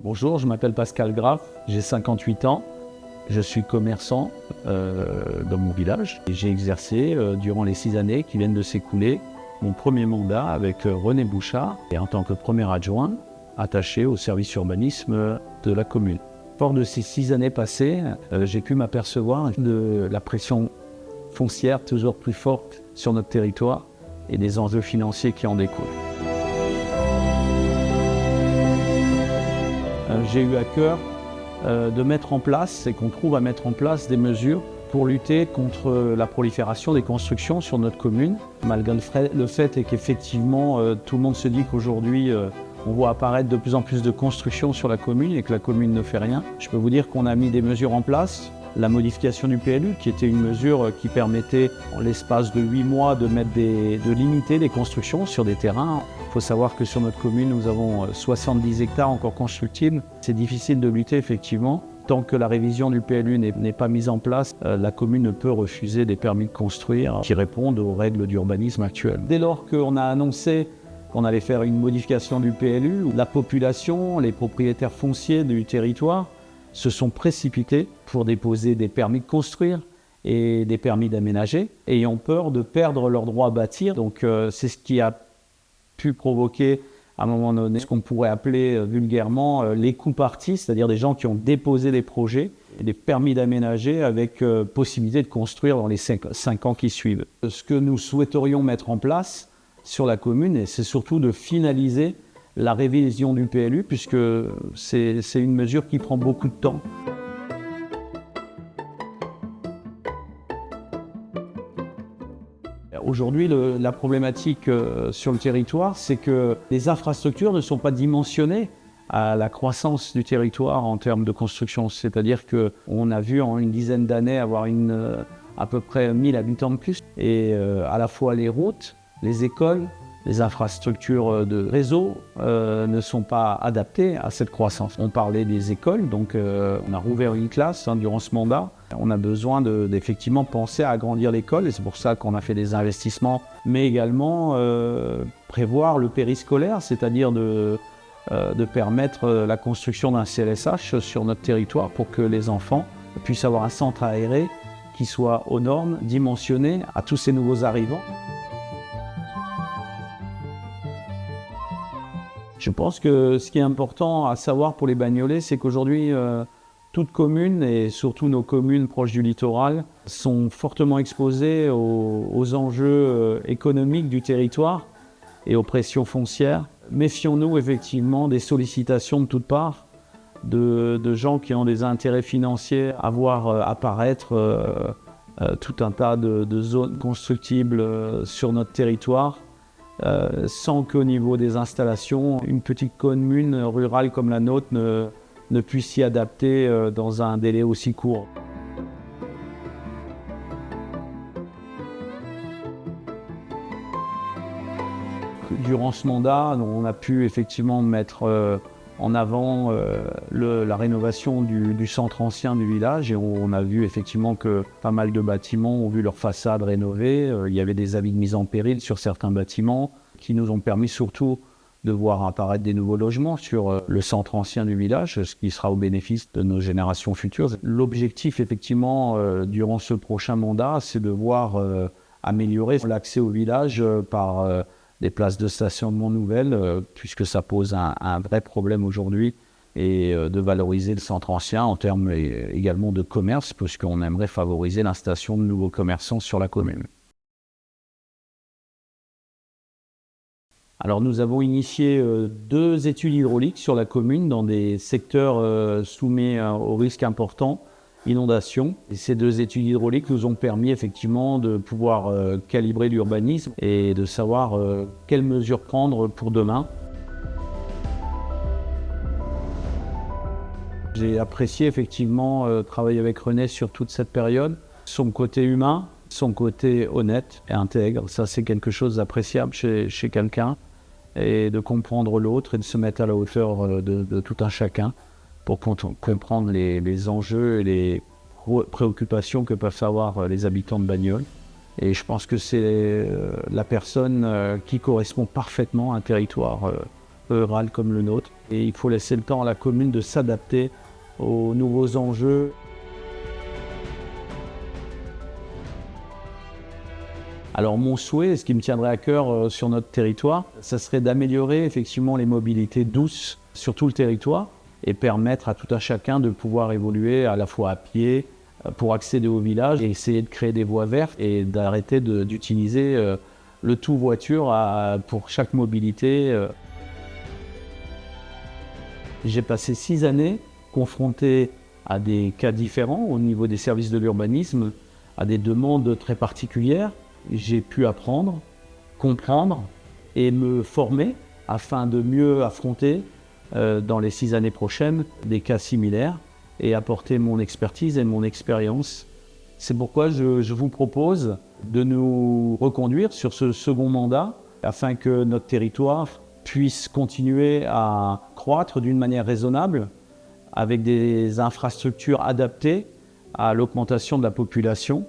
Bonjour, je m'appelle Pascal Graff, j'ai 58 ans. Je suis commerçant dans mon village. J'ai exercé durant les 6 années qui viennent de s'écouler mon premier mandat avec René Bouchard et en tant que premier adjoint attaché au service urbanisme de la commune. Fort de ces 6 années passées, j'ai pu m'apercevoir de la pression foncière toujours plus forte sur notre territoire et des enjeux financiers qui en découlent. J'ai eu à cœur de mettre en place et qu'on trouve à mettre en place des mesures pour lutter contre la prolifération des constructions sur notre commune. Malgré le fait qu'effectivement tout le monde se dit qu'aujourd'hui on voit apparaître de plus en plus de constructions sur la commune et que la commune ne fait rien. Je peux vous dire qu'on a mis des mesures en place. La modification du PLU, qui était une mesure qui permettait, en l'espace de 8 mois, de limiter les constructions sur des terrains. Il faut savoir que sur notre commune, nous avons 70 hectares encore constructibles. C'est difficile de lutter, effectivement. Tant que la révision du PLU n'est pas mise en place, la commune ne peut refuser des permis de construire qui répondent aux règles d'urbanisme actuelles. Dès lors qu'on a annoncé qu'on allait faire une modification du PLU, la population, les propriétaires fonciers du territoire, se sont précipités pour déposer des permis de construire et des permis d'aménager, ayant peur de perdre leur droit à bâtir. Donc c'est ce qui a pu provoquer à un moment donné ce qu'on pourrait appeler vulgairement les coups-partis, c'est-à-dire des gens qui ont déposé des projets et des permis d'aménager avec possibilité de construire dans les 5 ans qui suivent. Ce que nous souhaiterions mettre en place sur la commune, c'est surtout de finaliser la révision du PLU, puisque c'est une mesure qui prend beaucoup de temps. Aujourd'hui, la problématique sur le territoire, c'est que les infrastructures ne sont pas dimensionnées à la croissance du territoire en termes de construction. C'est-à-dire qu'on a vu en une dizaine d'années avoir à peu près 1000 habitants de plus. Et à la fois les routes, les écoles, les infrastructures de réseau ne sont pas adaptées à cette croissance. On parlait des écoles, donc on a rouvert une classe durant ce mandat. On a besoin d'effectivement penser à agrandir l'école et c'est pour ça qu'on a fait des investissements, mais également prévoir le périscolaire, c'est-à-dire de permettre la construction d'un CLSH sur notre territoire pour que les enfants puissent avoir un centre aéré qui soit aux normes, dimensionné à tous ces nouveaux arrivants. Je pense que ce qui est important à savoir pour les Bagnolais, c'est qu'aujourd'hui, toute commune et surtout nos communes proches du littoral sont fortement exposées aux enjeux économiques du territoire et aux pressions foncières. Méfions-nous effectivement des sollicitations de toutes parts, de gens qui ont des intérêts financiers à voir apparaître tout un tas de zones constructibles sur notre territoire. Sans qu'au niveau des installations, une petite commune rurale comme la nôtre ne puisse s'y adapter dans un délai aussi court. Durant ce mandat, on a pu effectivement mettre en avant la rénovation du centre ancien du village et on a vu effectivement que pas mal de bâtiments ont vu leur façade rénovée. Il y avait des avis de mise en péril sur certains bâtiments qui nous ont permis surtout de voir apparaître des nouveaux logements sur le centre ancien du village, ce qui sera au bénéfice de nos générations futures. L'objectif effectivement durant ce prochain mandat, c'est de voir améliorer l'accès au village par des places de stationnement nouvelles, puisque ça pose un vrai problème aujourd'hui, et de valoriser le centre ancien en termes également de commerce, puisqu'on aimerait favoriser l'installation de nouveaux commerçants sur la commune. Alors nous avons initié 2 études hydrauliques sur la commune dans des secteurs soumis aux risques importants, inondations. Et ces 2 études hydrauliques nous ont permis effectivement de pouvoir calibrer l'urbanisme et de savoir quelles mesures prendre pour demain. J'ai apprécié effectivement travailler avec René sur toute cette période. Son côté humain, son côté honnête et intègre, ça c'est quelque chose d'appréciable chez quelqu'un. Et de comprendre l'autre et de se mettre à la hauteur de tout un chacun pour comprendre les enjeux et les préoccupations que peuvent avoir les habitants de Bagnoles. Et je pense que c'est la personne qui correspond parfaitement à un territoire rural comme le nôtre. Et il faut laisser le temps à la commune de s'adapter aux nouveaux enjeux. Alors mon souhait, ce qui me tiendrait à cœur sur notre territoire, ça serait d'améliorer effectivement les mobilités douces sur tout le territoire et permettre à tout un chacun de pouvoir évoluer à la fois à pied pour accéder au village et essayer de créer des voies vertes et d'arrêter d'utiliser le tout voiture pour chaque mobilité. J'ai passé 6 années confronté à des cas différents au niveau des services de l'urbanisme, à des demandes très particulières. J'ai pu apprendre, comprendre et me former afin de mieux affronter dans les 6 années prochaines des cas similaires et apporter mon expertise et mon expérience. C'est pourquoi je vous propose de nous reconduire sur ce second mandat afin que notre territoire puisse continuer à croître d'une manière raisonnable avec des infrastructures adaptées à l'augmentation de la population